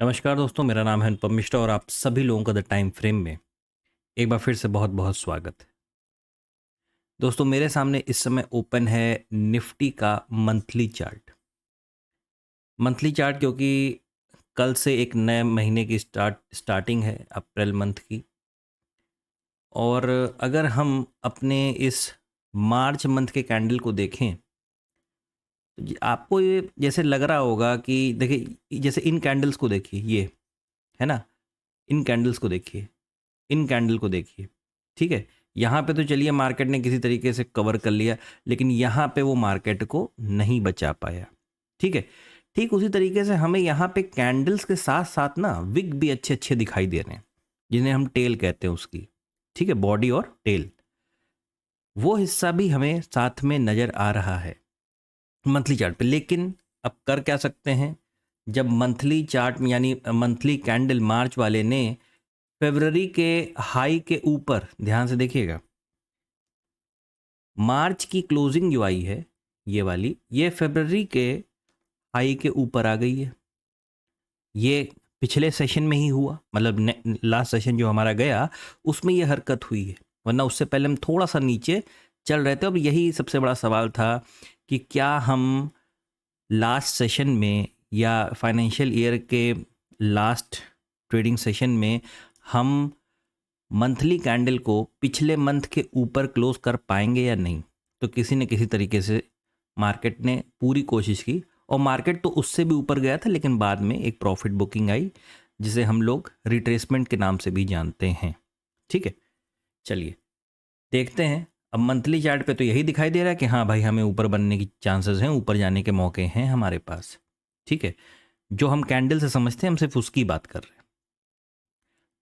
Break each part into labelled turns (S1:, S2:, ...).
S1: नमस्कार दोस्तों, मेरा नाम है अनुपम मिश्रा और आप सभी लोगों का द टाइम फ्रेम में एक बार फिर से बहुत बहुत स्वागत है। दोस्तों, मेरे सामने इस समय ओपन है निफ्टी का मंथली चार्ट। मंथली चार्ट क्योंकि कल से एक नए महीने की स्टार्टिंग है, अप्रैल मंथ की। और अगर हम अपने इस मार्च मंथ के कैंडल को देखें तो आपको ये जैसे लग रहा होगा कि देखिए, जैसे इन कैंडल्स को देखिए, ये है ना, इन कैंडल्स को देखिए, इन कैंडल को देखिए। ठीक है, यहाँ पे तो चलिए मार्केट ने किसी तरीके से कवर कर लिया, लेकिन यहाँ पे वो मार्केट को नहीं बचा पाया। ठीक है, ठीक उसी तरीके से हमें यहाँ पे कैंडल्स के साथ साथ ना विग भी अच्छे अच्छे दिखाई दे रहे हैं, जिन्हें हम टेल कहते हैं उसकी। ठीक है, बॉडी और टेल, वो हिस्सा भी हमें साथ में नज़र आ रहा है मंथली चार्ट पे। लेकिन अब कर क्या सकते हैं, जब मंथली चार्ट में यानी मंथली कैंडल मार्च वाले ने फरवरी के हाई के ऊपर, ध्यान से देखिएगा, मार्च की क्लोजिंग जो आई है ये वाली, ये फरवरी के हाई के ऊपर आ गई है। ये पिछले सेशन में ही हुआ, मतलब लास्ट सेशन जो हमारा गया उसमें ये हरकत हुई है, वरना उससे पहले हम थोड़ा सा नीचे चल रहे थे। अब यही सबसे बड़ा सवाल था कि क्या हम लास्ट सेशन में या फाइनेंशियल ईयर के लास्ट ट्रेडिंग सेशन में हम मंथली कैंडल को पिछले मंथ के ऊपर क्लोज कर पाएंगे या नहीं। तो किसी न किसी तरीके से मार्केट ने पूरी कोशिश की और मार्केट तो उससे भी ऊपर गया था, लेकिन बाद में एक प्रॉफिट बुकिंग आई जिसे हम लोग रिट्रेसमेंट के नाम से भी जानते हैं। ठीक है, चलिए देखते हैं। अब मंथली चार्ट पे तो यही दिखाई दे रहा है कि हाँ भाई, हमें ऊपर बनने की चांसेस हैं, ऊपर जाने के मौके हैं हमारे पास। ठीक है, जो हम कैंडल से समझते हैं हम सिर्फ उसकी बात कर रहे हैं।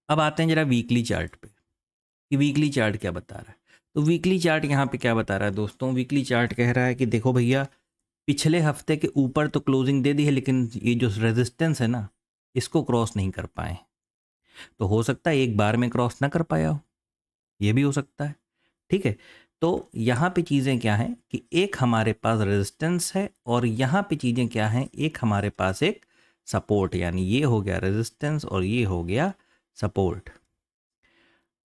S1: अब आते हैं जरा वीकली चार्ट पे कि वीकली चार्ट क्या बता रहा है। तो वीकली चार्ट यहाँ पे क्या बता रहा है दोस्तों, वीकली चार्ट कह रहा है कि देखो भैया, पिछले हफ्ते के ऊपर तो क्लोजिंग दे दी है, लेकिन ये जो रेजिस्टेंस है ना, इसको क्रॉस नहीं कर पाए। तो हो सकता है एक बार में क्रॉस ना कर पाया हो, ये भी हो सकता है। ठीक है, तो यहाँ पे चीज़ें क्या हैं कि एक हमारे पास रेजिस्टेंस है और यहाँ पे चीज़ें क्या हैं, एक हमारे पास एक सपोर्ट, यानी ये हो गया रेजिस्टेंस और ये हो गया सपोर्ट।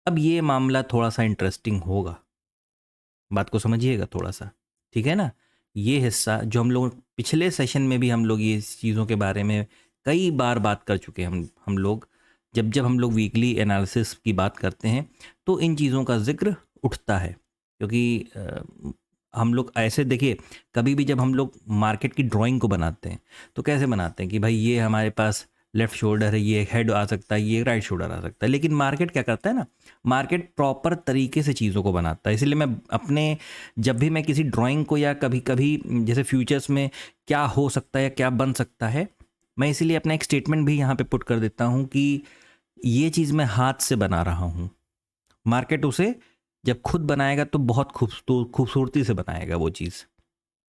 S1: अब ये मामला थोड़ा सा इंटरेस्टिंग होगा, बात को समझिएगा थोड़ा सा। ठीक है ना, ये हिस्सा जो हम लोग पिछले सेशन में भी हम लोग ये चीज़ों के बारे में कई बार बात कर चुके हैं। हम लोग जब जब हम लोग वीकली एनालिसिस की बात करते हैं तो इन चीज़ों का जिक्र उठता है, क्योंकि हम लोग ऐसे देखिए, कभी भी जब हम लोग मार्केट की ड्राइंग को बनाते हैं तो कैसे बनाते हैं कि भाई ये हमारे पास लेफ्ट शोल्डर है, ये हेड आ सकता है, ये राइट शोल्डर आ सकता है। लेकिन मार्केट क्या करता है ना, मार्केट प्रॉपर तरीके से चीज़ों को बनाता है। इसलिए मैं अपने, जब भी मैं किसी ड्राइंग को या कभी कभी जैसे फ्यूचर्स में क्या हो सकता है या क्या बन सकता है, मैं इसीलिए अपना एक स्टेटमेंट भी यहाँ पे पुट कर देता हूँ कि ये चीज़ मैं हाथ से बना रहा हूँ। मार्केट उसे जब खुद बनाएगा तो बहुत खूबसूरती से बनाएगा वो चीज़।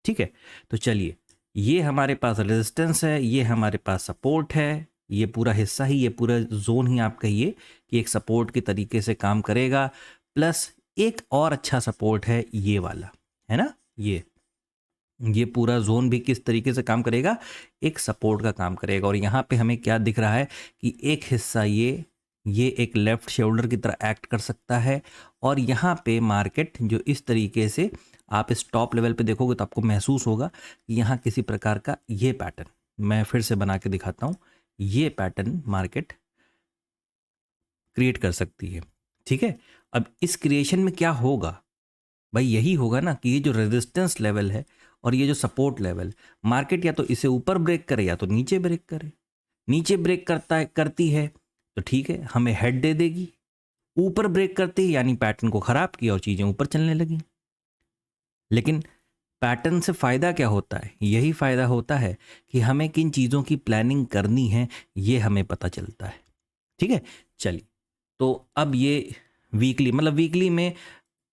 S1: ठीक है, तो चलिए, ये हमारे पास रेजिस्टेंस है, ये हमारे पास सपोर्ट है, ये पूरा हिस्सा ही, ये पूरा जोन ही आप कहिए कि एक सपोर्ट के तरीके से काम करेगा। प्लस एक और अच्छा सपोर्ट है ये वाला, है ना, ये पूरा जोन भी किस तरीके से काम करेगा, एक सपोर्ट का काम करेगा। और यहाँ पे हमें क्या दिख रहा है कि एक हिस्सा ये एक लेफ्ट शोल्डर की तरह एक्ट कर सकता है। और यहाँ पे मार्केट जो इस तरीके से, आप इस टॉप लेवल पे देखोगे तो आपको महसूस होगा कि यहाँ किसी प्रकार का ये पैटर्न, मैं फिर से बना के दिखाता हूँ, ये पैटर्न मार्केट क्रिएट कर सकती है। ठीक है, अब इस क्रिएशन में क्या होगा भाई, यही होगा ना कि ये जो रेजिस्टेंस लेवल है और ये जो सपोर्ट लेवल, मार्केट या तो इसे ऊपर ब्रेक करे या तो नीचे ब्रेक करे। नीचे ब्रेक करती है तो ठीक है, हमें हेड दे देगी। ऊपर ब्रेक करती है यानी पैटर्न को खराब किया और चीजें ऊपर चलने लगी। लेकिन पैटर्न से फायदा क्या होता है, यही फायदा होता है कि हमें किन चीजों की प्लानिंग करनी है ये हमें पता चलता है। ठीक है, चलिए, तो अब ये वीकली, मतलब वीकली में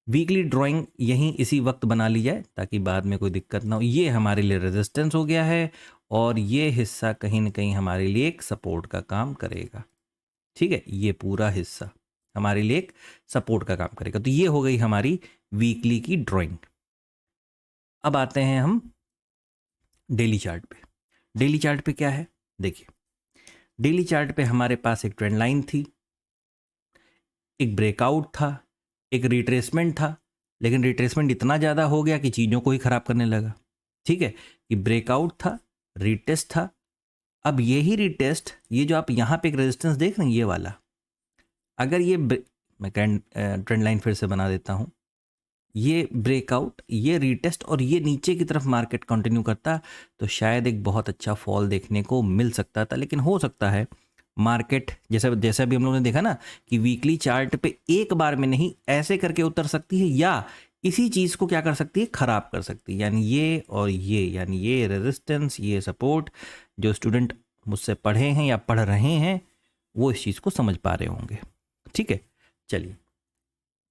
S1: वीकली ड्राइंग यहीं इसी वक्त बना ली जाए ताकि बाद में कोई दिक्कत ना हो। ये हमारे लिए रेजिस्टेंस हो गया है और ये हिस्सा कहीं ना कहीं हमारे लिए एक सपोर्ट का काम करेगा। ठीक है, ये पूरा हिस्सा हमारे लिए एक सपोर्ट का काम करेगा। तो ये हो गई हमारी वीकली की ड्राइंग। अब आते हैं हम डेली चार्ट पे। डेली चार्ट पे क्या है, देखिए, डेली चार्ट पे हमारे पास एक ट्रेंड लाइन थी, एक ब्रेकआउट था, एक रिट्रेसमेंट था, लेकिन रिट्रेसमेंट इतना ज़्यादा हो गया कि चीज़ों को ही ख़राब करने लगा। ठीक है, कि ब्रेकआउट था, रीटेस्ट था। अब यही रीटेस्ट, ये जो आप यहाँ पे एक रेजिस्टेंस देख रहे हैं ये वाला, अगर ये मैं ट्रेंड लाइन फिर से बना देता हूँ, ये ब्रेकआउट, ये रीटेस्ट और ये नीचे की तरफ मार्केट कंटिन्यू करता तो शायद एक बहुत अच्छा फॉल देखने को मिल सकता था। लेकिन हो सकता है मार्केट जैसे जैसा भी हम लोगों ने देखा ना कि वीकली चार्ट पे एक बार में नहीं ऐसे करके उतर सकती है, या इसी चीज़ को क्या कर सकती है, ख़राब कर सकती है। यानी ये और ये, यानी ये रेजिस्टेंस, ये सपोर्ट, जो स्टूडेंट मुझसे पढ़े हैं या पढ़ रहे हैं वो इस चीज़ को समझ पा रहे होंगे। ठीक है, चलिए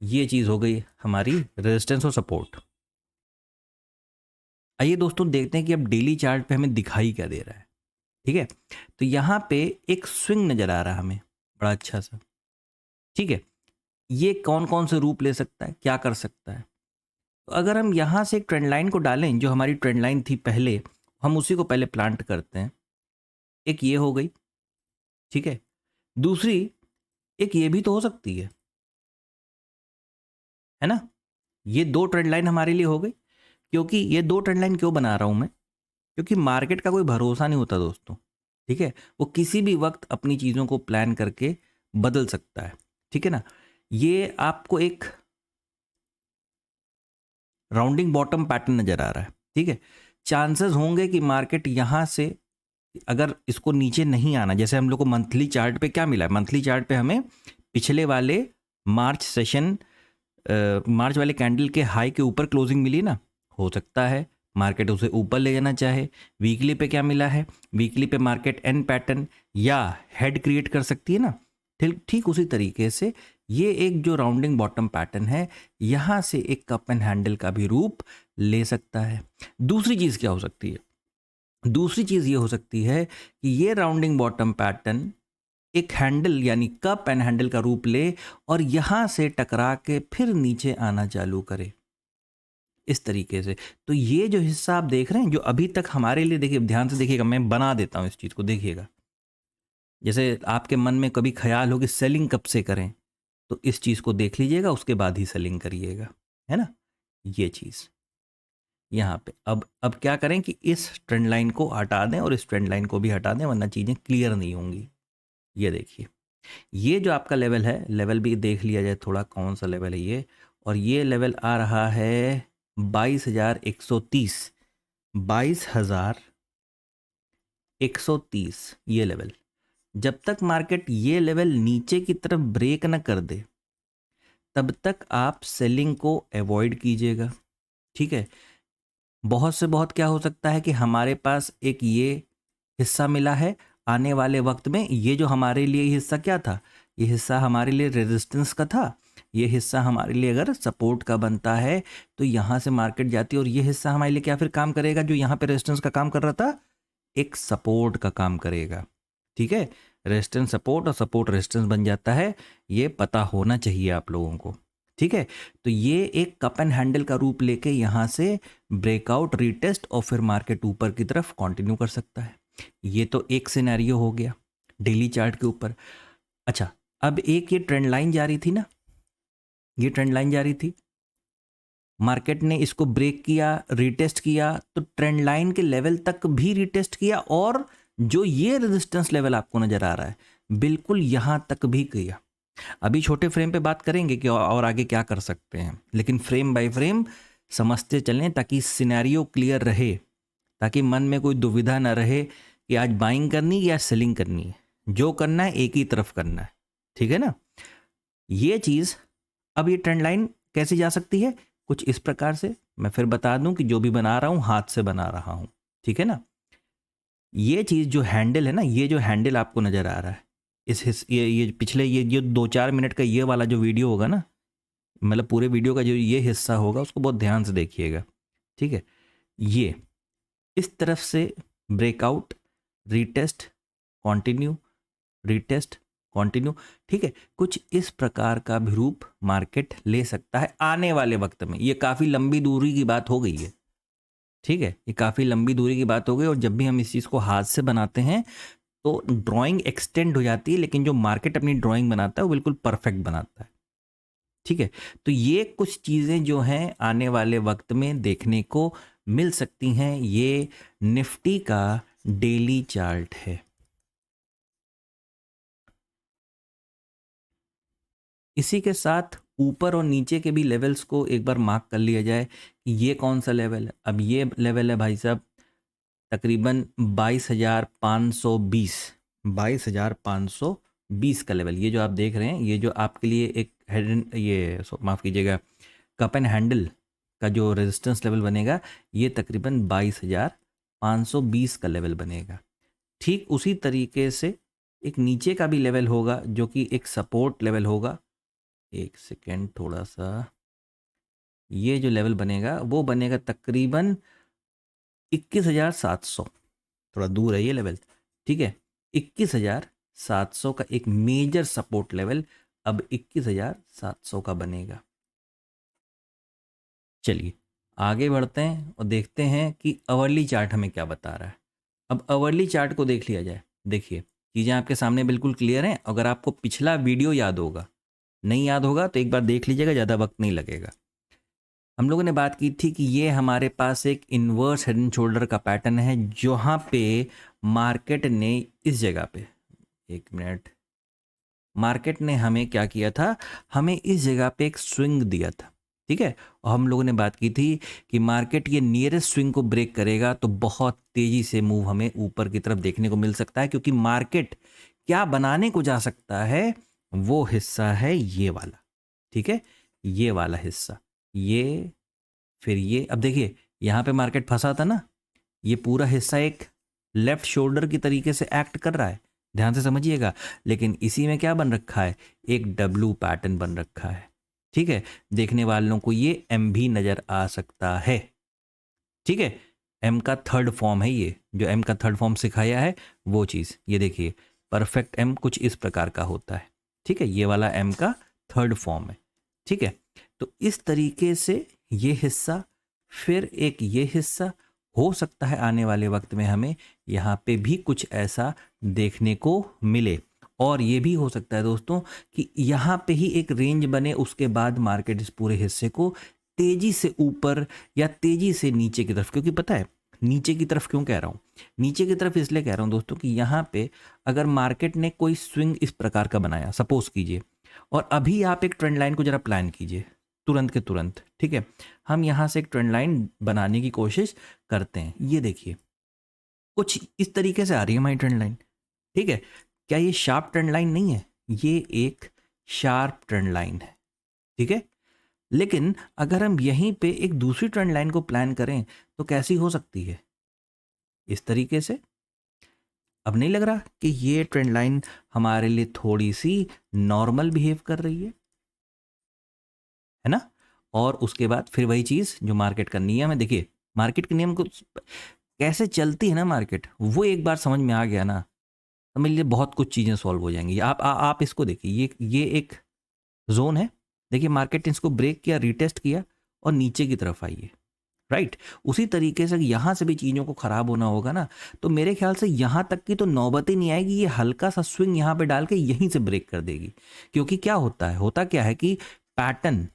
S1: ये चीज़ हो गई हमारी रेजिस्टेंस और सपोर्ट। आइए दोस्तों देखते हैं कि अब डेली चार्ट पे हमें दिखाई क्या दे रहा है। ठीक है, तो यहाँ पे एक स्विंग नज़र आ रहा है हमें बड़ा अच्छा सा। ठीक है, ये कौन कौन से रूप ले सकता है, क्या कर सकता है। तो अगर हम यहाँ से एक ट्रेंड लाइन को डालें, जो हमारी ट्रेंड लाइन थी पहले, हम उसी को पहले प्लांट करते हैं। एक ये हो गई, ठीक है, दूसरी एक ये भी तो हो सकती है ना। ये दो ट्रेंड लाइन हमारे लिए हो गई। क्योंकि ये दो ट्रेंड लाइन क्यों बना रहा हूं मैं, क्योंकि मार्केट का कोई भरोसा नहीं होता दोस्तों। ठीक है, वो किसी भी वक्त अपनी चीज़ों को प्लान करके बदल सकता है। ठीक है ना, ये आपको एक राउंडिंग बॉटम पैटर्न नजर आ रहा है। ठीक है, चांसेस होंगे कि मार्केट यहाँ से अगर इसको नीचे नहीं आना, जैसे हम लोग को मंथली चार्ट पे क्या मिला है, मंथली चार्ट पे हमें पिछले वाले मार्च सेशन, मार्च वाले कैंडल के हाई के ऊपर क्लोजिंग मिली ना। हो सकता है मार्केट उसे ऊपर ले जाना चाहे। वीकली पे क्या मिला है, वीकली पे मार्केट एन पैटर्न या हेड क्रिएट कर सकती है ना। ठीक उसी तरीके से ये एक जो राउंडिंग बॉटम पैटर्न है, यहाँ से एक कप एंड हैंडल का भी रूप ले सकता है। दूसरी चीज़ क्या हो सकती है, दूसरी चीज़ ये हो सकती है कि ये राउंडिंग बॉटम पैटर्न एक हैंडल यानी कप एंड हैंडल का रूप ले और यहां से टकरा के फिर नीचे आना चालू करे इस तरीके से। तो ये जो हिस्सा आप देख रहे हैं, जो अभी तक हमारे लिए, देखिए ध्यान से देखिएगा, मैं बना देता हूं इस चीज़ को, देखिएगा। जैसे आपके मन में कभी ख्याल हो कि सेलिंग कब से करें, तो इस चीज़ को देख लीजिएगा, उसके बाद ही सेलिंग करिएगा, है ना। ये चीज़ यहाँ पे अब क्या करें कि इस ट्रेंड लाइन को हटा दें और इस ट्रेंड लाइन को भी हटा दें, वरना चीज़ें क्लियर नहीं होंगी। ये देखिए, ये जो आपका लेवल है, लेवल भी देख लिया जाए थोड़ा, कौन सा लेवल है ये, और ये लेवल आ रहा है 22,130, 22,130 ये लेवल। जब तक मार्केट ये लेवल नीचे की तरफ ब्रेक न कर दे, तब तक आप सेलिंग को अवॉइड कीजिएगा। ठीक है, बहुत से बहुत क्या हो सकता है कि हमारे पास एक ये हिस्सा मिला है, आने वाले वक्त में ये जो हमारे लिए हिस्सा क्या था, ये हिस्सा हमारे लिए रेजिस्टेंस का था, ये हिस्सा हमारे लिए अगर सपोर्ट का बनता है तो यहाँ से मार्केट जाती है, और ये हिस्सा हमारे लिए क्या फिर काम करेगा, जो यहाँ पे रेजिस्टेंस का काम कर रहा था, एक सपोर्ट का काम करेगा। ठीक है, रेजिस्टेंस सपोर्ट और सपोर्ट रेजिस्टेंस बन जाता है, ये पता होना चाहिए आप लोगों को। ठीक है, तो ये एक कप एंड हैंडल का रूप लेके यहाँ से ब्रेकआउट, रीटेस्ट और फिर मार्केट ऊपर की तरफ कंटिन्यू कर सकता है। ये तो एक सिनेरियो हो गया डेली चार्ट के ऊपर। अच्छा, अब एक ये ट्रेंड लाइन जा रही थी ना, ये ट्रेंड लाइन जा रही थी, मार्केट ने इसको ब्रेक किया, रीटेस्ट किया, तो ट्रेंड लाइन के लेवल तक भी रीटेस्ट किया, और जो ये रेजिस्टेंस लेवल आपको नजर आ रहा है बिल्कुल यहां तक भी किया। अभी छोटे फ्रेम पे बात करेंगे कि और आगे क्या कर सकते हैं, लेकिन फ्रेम बाय फ्रेम समझते चलें ताकि सिनेरियो क्लियर रहे, ताकि मन में कोई दुविधा ना रहे कि आज बाइंग करनी या सेलिंग करनी है। जो करना है एक ही तरफ करना है। ठीक है ना, ये चीज़। अब ये ट्रेंड लाइन कैसे जा सकती है, कुछ इस प्रकार से। मैं फिर बता दूं कि जो भी बना रहा हूं हाथ से बना रहा हूं। ठीक है ना, ये चीज़ जो हैंडल है ना, ये जो हैंडल आपको नज़र आ रहा है, ये पिछले ये 2-4 मिनट का ये वाला जो वीडियो होगा ना, मतलब पूरे वीडियो का जो ये हिस्सा होगा उसको बहुत ध्यान से देखिएगा। ठीक है, ये इस तरफ से breakout, retest, continue, retest, continue. ठीक है, कुछ इस प्रकार का भी रूप मार्केट ले सकता है आने वाले वक्त में। ये काफ़ी लंबी दूरी की बात हो गई है। ठीक है, ये काफ़ी लंबी दूरी की बात हो गई, और जब भी हम इस चीज़ को हाथ से बनाते हैं तो ड्राइंग एक्सटेंड हो जाती है, लेकिन जो मार्केट अपनी ड्राइंग बनाता है वो बिल्कुल परफेक्ट बनाता है। ठीक है, तो ये कुछ चीज़ें जो हैं आने वाले वक्त में देखने को मिल सकती हैं। ये निफ्टी का डेली चार्ट है। इसी के साथ ऊपर और नीचे के भी लेवल्स को एक बार मार्क कर लिया जाए कि ये कौन सा लेवल है। अब ये लेवल है भाई साहब तकरीबन 22,520, 22,520 का लेवल। ये जो आप देख रहे हैं, ये जो आपके लिए एक हेड, ये माफ़ कीजिएगा, कप एंड हैंडल का जो रेजिस्टेंस लेवल बनेगा, ये तकरीबन 22,520 का लेवल बनेगा। ठीक उसी तरीके से एक नीचे का भी लेवल होगा जो कि एक सपोर्ट लेवल होगा। एक सेकेंड, थोड़ा सा, ये जो लेवल बनेगा वो बनेगा तकरीबन 21,700, थोड़ा दूर है ये लेवल। ठीक है, 21,700 का एक मेजर सपोर्ट लेवल अब 21,700 का बनेगा। चलिए आगे बढ़ते हैं और देखते हैं कि अवर्ली चार्ट हमें क्या बता रहा है। अब अवर्ली चार्ट को देख लिया जाए। देखिए चीज़ें आपके सामने बिल्कुल क्लियर हैं। अगर आपको पिछला वीडियो याद होगा, नहीं याद होगा तो एक बार देख लीजिएगा, ज़्यादा वक्त नहीं लगेगा। हम लोगों ने बात की थी कि ये हमारे पास एक इन्वर्स हेड एंड शोल्डर का पैटर्न है, जहाँ पे मार्केट ने इस जगह पे, एक मिनट, मार्केट ने हमें क्या किया था, हमें इस जगह पे एक स्विंग दिया था। ठीक है, और हम लोगों ने बात की थी कि मार्केट ये नियरेस्ट स्विंग को ब्रेक करेगा तो बहुत तेजी से मूव हमें ऊपर की तरफ देखने को मिल सकता है, क्योंकि मार्केट क्या बनाने को जा सकता है, वो हिस्सा है ये वाला। ठीक है, ये वाला हिस्सा, ये, फिर ये। अब देखिए यहाँ पे मार्केट फंसा था ना, ये पूरा हिस्सा एक लेफ्ट शोल्डर की तरीके से एक्ट कर रहा है, ध्यान से समझिएगा। लेकिन इसी में क्या बन रखा है, एक डब्लू पैटर्न बन रखा है। ठीक है, देखने वालों को ये एम भी नजर आ सकता है। ठीक है, एम का थर्ड फॉर्म है ये, जो एम का थर्ड फॉर्म सिखाया है वो चीज़। ये देखिए परफेक्ट एम कुछ इस प्रकार का होता है। ठीक है, ये वाला एम का थर्ड फॉर्म है। ठीक है, तो इस तरीके से ये हिस्सा, फिर एक ये हिस्सा, हो सकता है आने वाले वक्त में हमें यहाँ पे भी कुछ ऐसा देखने को मिले। और ये भी हो सकता है दोस्तों कि यहाँ पे ही एक रेंज बने, उसके बाद मार्केट इस पूरे हिस्से को तेजी से ऊपर या तेजी से नीचे की तरफ, क्योंकि पता है नीचे की तरफ क्यों कह रहा हूँ, नीचे की तरफ इसलिए कह रहा हूँ दोस्तों कि यहाँ पे अगर मार्केट ने कोई स्विंग इस प्रकार का बनाया, सपोज कीजिए, और अभी आप एक ट्रेंड लाइन को जरा प्लान कीजिए तुरंत के तुरंत। ठीक है, हम यहाँ से एक ट्रेंड लाइन बनाने की कोशिश करते हैं। ये देखिए कुछ इस तरीके से आ रही है हमारी ट्रेंड लाइन। ठीक है, क्या ये शार्प ट्रेंड लाइन नहीं है, ये एक शार्प ट्रेंड लाइन है। ठीक है, लेकिन अगर हम यहीं पे एक दूसरी ट्रेंड लाइन को प्लान करें तो कैसी हो सकती है, इस तरीके से। अब नहीं लग रहा कि ये ट्रेंड लाइन हमारे लिए थोड़ी सी नॉर्मल बिहेव कर रही है ना। और उसके बाद फिर वही चीज़ जो मार्केट का नियम है, देखिए मार्केट के नियम को कैसे चलती है ना मार्केट, वो एक बार समझ में आ गया ना, समझ लीजिए बहुत कुछ चीज़ें सॉल्व हो जाएंगी। आप इसको देखिए, ये एक जोन है। देखिए मार्केट ने इसको ब्रेक किया, रीटेस्ट किया और नीचे की तरफ आई है, राइट। उसी तरीके से यहाँ से भी चीज़ों को ख़राब होना होगा ना, तो मेरे ख्याल से यहाँ तक की तो नौबत ही नहीं आएगी, ये हल्का सा स्विंग यहाँ पे डाल के यहीं से ब्रेक कर देगी। क्योंकि क्या होता है, होता क्या है कि पैटर्न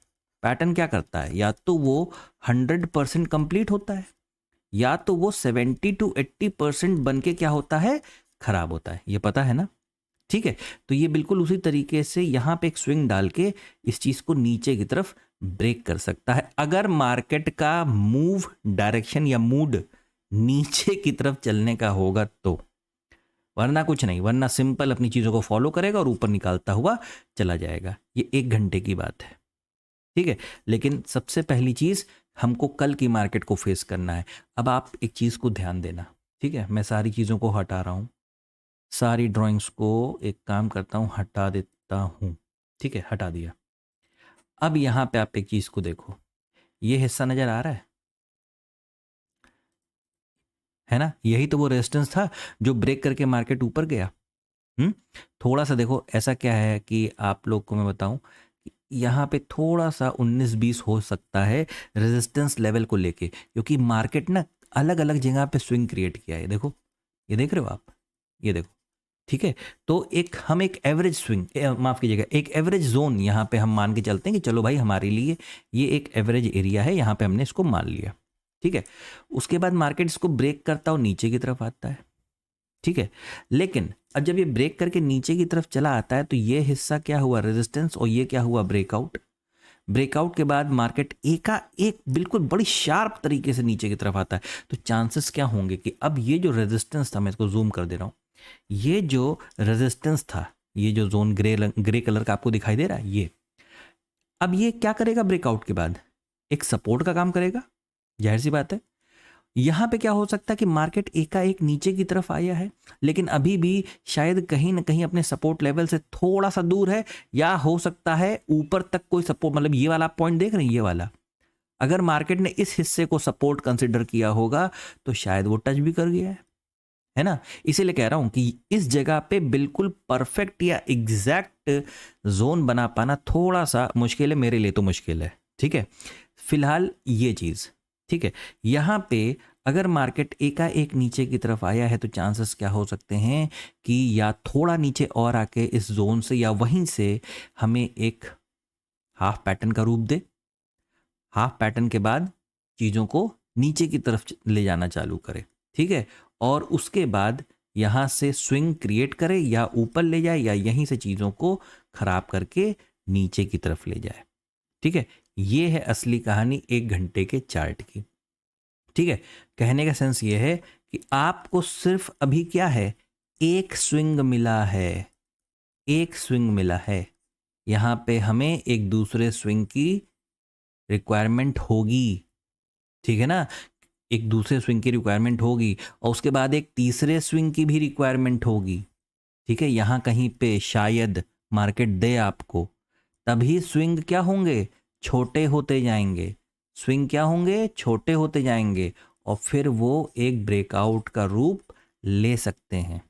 S1: पैटर्न क्या करता है, या तो वो 100% कंप्लीट होता है, या तो वो 70 to 80% बन के क्या होता है, खराब होता है। ये पता है ना। ठीक है, तो ये बिल्कुल उसी तरीके से यहाँ पे एक स्विंग डाल के इस चीज़ को नीचे की तरफ ब्रेक कर सकता है, अगर मार्केट का मूव डायरेक्शन या मूड नीचे की तरफ चलने का होगा तो। वरना कुछ नहीं, वरना सिंपल अपनी चीज़ों को फॉलो करेगा और ऊपर निकालता हुआ चला जाएगा। ये 1 घंटे की बात है। ठीक है, लेकिन सबसे पहली चीज़ हमको कल की मार्केट को फेस करना है। अब आप एक चीज़ को ध्यान देना। ठीक है, मैं सारी चीज़ों को हटा रहा हूँ, सारी ड्राइंग्स को एक काम करता हूँ हटा देता हूँ। ठीक है, हटा दिया। अब यहाँ पे आप एक चीज़ को देखो, ये हिस्सा नज़र आ रहा है ना, यही तो वो रेजिस्टेंस था जो ब्रेक करके मार्केट ऊपर गया। थोड़ा सा देखो, ऐसा क्या है कि आप लोग को मैं बताऊं कि यहाँ पे थोड़ा सा 19-20 हो सकता है रेजिस्टेंस लेवल को लेके, क्योंकि मार्केट ना अलग अलग जगह पे स्विंग क्रिएट किया है। देखो, ये देख रहे हो आप, ये देखो, ठीक है, तो हम एक एवरेज स्विंग, माफ़ कीजिएगा, एक एवरेज जोन यहाँ पे हम मान के चलते हैं कि चलो भाई हमारे लिए ये एक एवरेज एरिया है, यहाँ पे हमने इसको मान लिया। ठीक है, उसके बाद मार्केट इसको ब्रेक करता और नीचे की तरफ आता है। ठीक है, लेकिन अब जब ये ब्रेक करके नीचे की तरफ चला आता है तो ये हिस्सा क्या हुआ, रेजिस्टेंस, और ये क्या हुआ, ब्रेकआउट। ब्रेकआउट के बाद मार्केट एक बिल्कुल बड़ी शार्प तरीके से नीचे की तरफ आता है, तो चांसेस क्या होंगे कि अब ये जो रेजिस्टेंस था, मैं इसको जूम कर दे रहा हूँ, ये जो रेजिस्टेंस था, ये जो जोन ग्रे कलर का आपको दिखाई दे रहा है, ये अब ये क्या करेगा, ब्रेकआउट के बाद एक सपोर्ट का काम करेगा, जाहिर सी बात है। यहां पे क्या हो सकता है कि मार्केट एकाएक नीचे की तरफ आया है, लेकिन अभी भी शायद कहीं ना कहीं अपने सपोर्ट लेवल से थोड़ा सा दूर है, या हो सकता है ऊपर तक कोई सपोर्ट, मतलब ये वाला पॉइंट देख रहे हैं, ये वाला, अगर मार्केट ने इस हिस्से को सपोर्ट कंसिडर किया होगा तो शायद वो टच भी कर गया है ना। इसीलिए कह रहा हूं कि इस जगह पे बिल्कुल परफेक्ट या एग्जैक्ट जोन बना पाना थोड़ा सा मुश्किल है, मेरे लिए तो मुश्किल है। ठीक है, फिलहाल ये चीज, ठीक है, यहां पे अगर मार्केट एकाएक नीचे की तरफ आया है तो चांसेस क्या हो सकते हैं कि या थोड़ा नीचे और आके इस जोन से या वहीं से हमें एक हाफ पैटर्न का रूप दे, हाफ पैटर्न के बाद चीज़ों को नीचे की तरफ ले जाना चालू करे। ठीक है, और उसके बाद यहाँ से स्विंग क्रिएट करे, या ऊपर ले जाए, या यहीं से चीज़ों को खराब करके नीचे की तरफ ले जाए। ठीक है, ये है असली कहानी 1 घंटे के चार्ट की। ठीक है, कहने का सेंस ये है कि आपको सिर्फ अभी क्या है, एक स्विंग मिला है, एक स्विंग मिला है। यहाँ पे हमें एक दूसरे स्विंग की रिक्वायरमेंट होगी, ठीक है ना, एक दूसरे स्विंग की रिक्वायरमेंट होगी, और उसके बाद एक तीसरे स्विंग की भी रिक्वायरमेंट होगी। ठीक है, यहाँ कहीं पे शायद मार्केट दे आपको, तभी स्विंग क्या होंगे, छोटे होते जाएंगे, स्विंग क्या होंगे, छोटे होते जाएंगे, और फिर वो एक ब्रेकआउट का रूप ले सकते हैं।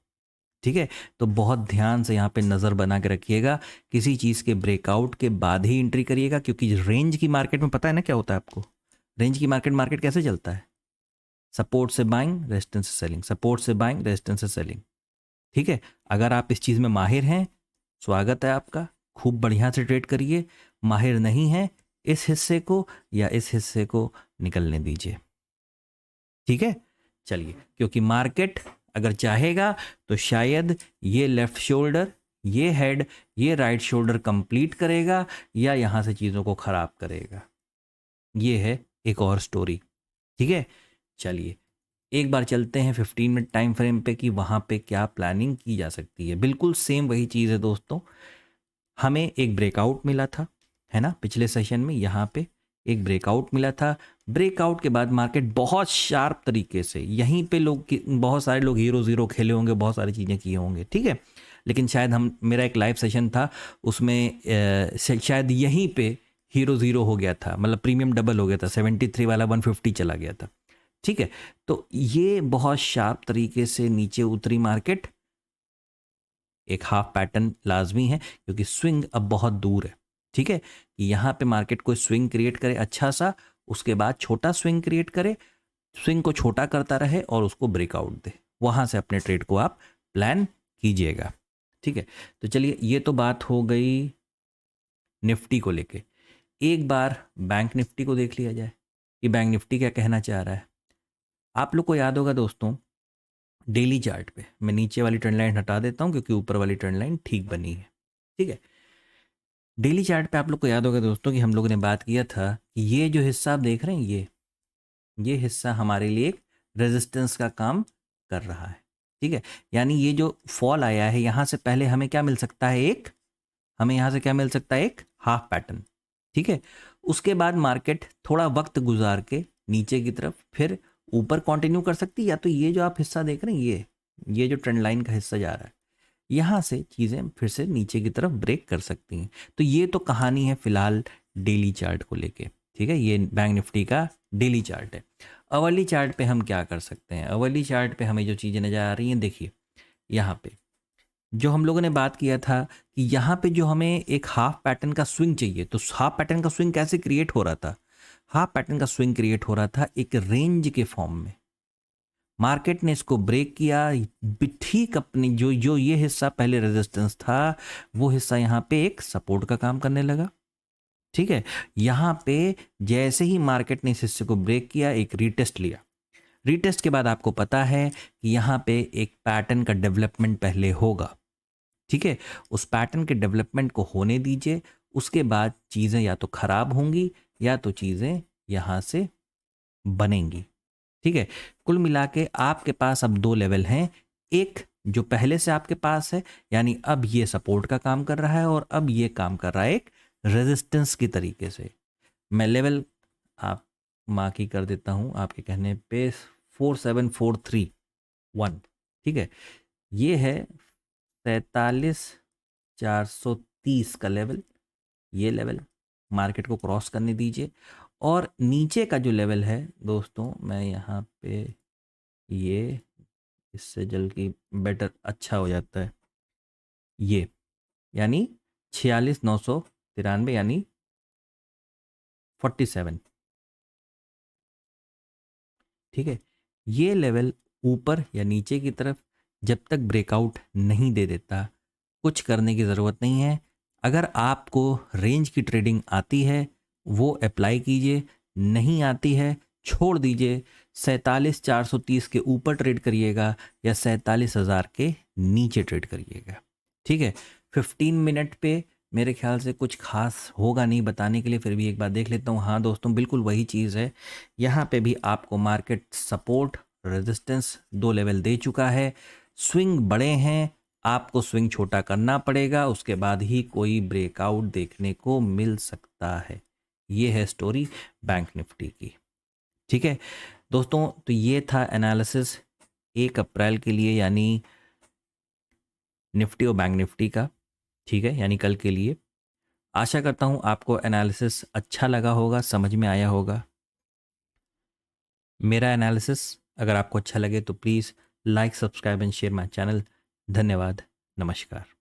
S1: ठीक है, तो बहुत ध्यान से यहाँ पे नज़र बना के रखिएगा, किसी चीज़ के ब्रेकआउट के बाद ही एंट्री करिएगा, क्योंकि रेंज की मार्केट में पता है ना क्या होता है आपको, रेंज की मार्केट कैसे चलता है, सपोर्ट से बाइंग, रेजिस्टेंस से सेलिंग, सपोर्ट से बाइंग, रेजिस्टेंस से सेलिंग। ठीक है, अगर आप इस चीज़ में माहिर हैं, स्वागत है आपका, खूब बढ़िया से ट्रेड करिए। माहिर नहीं है, इस हिस्से को या इस हिस्से को निकलने दीजिए। ठीक है, चलिए, क्योंकि मार्केट अगर चाहेगा तो शायद ये लेफ्ट शोल्डर, ये हेड, ये राइट शोल्डर कंप्लीट करेगा, या यहां से चीज़ों को खराब करेगा। ये है एक और स्टोरी। ठीक है, चलिए एक बार चलते हैं 15 मिनट टाइम फ्रेम पे कि वहाँ पे क्या प्लानिंग की जा सकती है। बिल्कुल सेम वही चीज़ है दोस्तों, हमें एक ब्रेकआउट मिला था, है ना, पिछले सेशन में यहाँ पे एक ब्रेकआउट मिला था। ब्रेकआउट के बाद मार्केट बहुत शार्प तरीके से, यहीं पे बहुत सारे लोग हीरो ज़ीरो खेले होंगे, बहुत सारी चीज़ें किए होंगे, ठीक है, लेकिन शायद मेरा एक लाइव सेशन था उसमें शायद यहीं पे हीरो ज़ीरो हो गया था, मतलब प्रीमियम डबल हो गया था, 73 वाला 150 चला गया था। ठीक है, तो ये बहुत शार्प तरीके से नीचे उतरी मार्केट, एक हाफ पैटर्न लाजमी है क्योंकि स्विंग अब बहुत दूर है। ठीक है, कि यहाँ पे मार्केट कोई स्विंग क्रिएट करे अच्छा सा, उसके बाद छोटा स्विंग क्रिएट करे, स्विंग को छोटा करता रहे और उसको ब्रेकआउट दे, वहाँ से अपने ट्रेड को आप प्लान कीजिएगा। ठीक है, तो चलिए ये तो बात हो गई निफ्टी को लेके। एक बार बैंक निफ्टी को देख लिया जाए कि बैंक निफ्टी क्या कहना चाह रहा है। आप लोग को याद होगा दोस्तों, डेली चार्ट पे मैं नीचे वाली ट्रेंड लाइन हटा देता हूं क्योंकि ऊपर वाली ट्रेंड लाइन ठीक बनी है। ठीक है, डेली चार्ट पे आप लोग को याद होगा दोस्तों कि हम लोगों ने बात किया था कि ये जो हिस्सा आप देख रहे हैं, ये हिस्सा हमारे लिए एक रेजिस्टेंस का काम कर रहा है। ठीक है, यानी ये जो फॉल आया है यहाँ से पहले हमें क्या मिल सकता है, हमें यहाँ से क्या मिल सकता है, एक हाफ पैटर्न। ठीक है, उसके बाद मार्केट थोड़ा वक्त गुजार के नीचे की तरफ फिर ऊपर कंटिन्यू कर सकती है, या तो ये जो आप हिस्सा देख रहे हैं, ये जो ट्रेंड लाइन का हिस्सा जा रहा है, यहाँ से चीज़ें फिर से नीचे की तरफ ब्रेक कर सकती हैं। तो ये तो कहानी है फिलहाल डेली चार्ट को लेके। ठीक है, ये बैंक निफ्टी का डेली चार्ट है। अवर्ली चार्ट पे हम क्या कर सकते हैं, अवर्ली चार्ट पे हमें जो चीज़ें नज़र आ रही हैं, देखिए यहाँ पे जो हम लोगों ने बात किया था कि यहाँ पे जो हमें एक हाफ पैटर्न का स्विंग चाहिए, तो हाफ पैटर्न का स्विंग कैसे क्रिएट हो रहा था, हाफ पैटर्न का स्विंग क्रिएट हो रहा था एक रेंज के फॉर्म में। मार्केट ने इसको ब्रेक किया, ठीक अपनी जो जो ये हिस्सा पहले रेजिस्टेंस था वो हिस्सा यहाँ पे एक सपोर्ट का काम करने लगा। ठीक है, यहाँ पे जैसे ही मार्केट ने इस हिस्से को ब्रेक किया, एक रीटेस्ट लिया। रीटेस्ट के बाद आपको पता है कि यहाँ पे एक पैटर्न का डेवलपमेंट पहले होगा। ठीक है, उस पैटर्न के डेवलपमेंट को होने दीजिए, उसके बाद चीज़ें या तो खराब होंगी या तो चीज़ें यहाँ से बनेंगी। ठीक है, कुल मिला के आपके पास अब दो लेवल हैं, एक जो पहले से आपके पास है, यानी अब ये सपोर्ट का काम कर रहा है और अब ये काम कर रहा है एक रेजिस्टेंस की तरीके से। मैं लेवल आप मार्क ही कर देता हूं आपके कहने पे, 47431। ठीक है, ये है 43,430 का लेवल। ये लेवल मार्केट को क्रॉस करने दीजिए, और नीचे का जो लेवल है दोस्तों, मैं यहाँ पे ये इससे जल की बेटर अच्छा हो जाता है, ये यानी 46,993 यानी 47। ठीक है, ये लेवल ऊपर या नीचे की तरफ जब तक ब्रेकआउट नहीं दे देता, कुछ करने की ज़रूरत नहीं है। अगर आपको रेंज की ट्रेडिंग आती है वो अप्लाई कीजिए, नहीं आती है छोड़ दीजिए। 47,430 के ऊपर ट्रेड करिएगा या 47,000 के नीचे ट्रेड करिएगा। ठीक है, 15 मिनट पे मेरे ख्याल से कुछ खास होगा नहीं बताने के लिए, फिर भी एक बार देख लेता हूँ। हाँ दोस्तों, बिल्कुल वही चीज़ है। यहाँ पे भी आपको मार्केट सपोर्ट रेजिस्टेंस दो लेवल दे चुका है। स्विंग बड़े हैं, आपको स्विंग छोटा करना पड़ेगा, उसके बाद ही कोई ब्रेकआउट देखने को मिल सकता है। ये है स्टोरी बैंक निफ्टी की। ठीक है दोस्तों, तो ये था एनालिसिस 1 अप्रैल के लिए, यानी निफ्टी और बैंक निफ्टी का। ठीक है, यानी कल के लिए। आशा करता हूँ आपको एनालिसिस अच्छा लगा होगा, समझ में आया होगा। मेरा एनालिसिस अगर आपको अच्छा लगे तो please like, subscribe and share my channel. धन्यवाद, नमस्कार।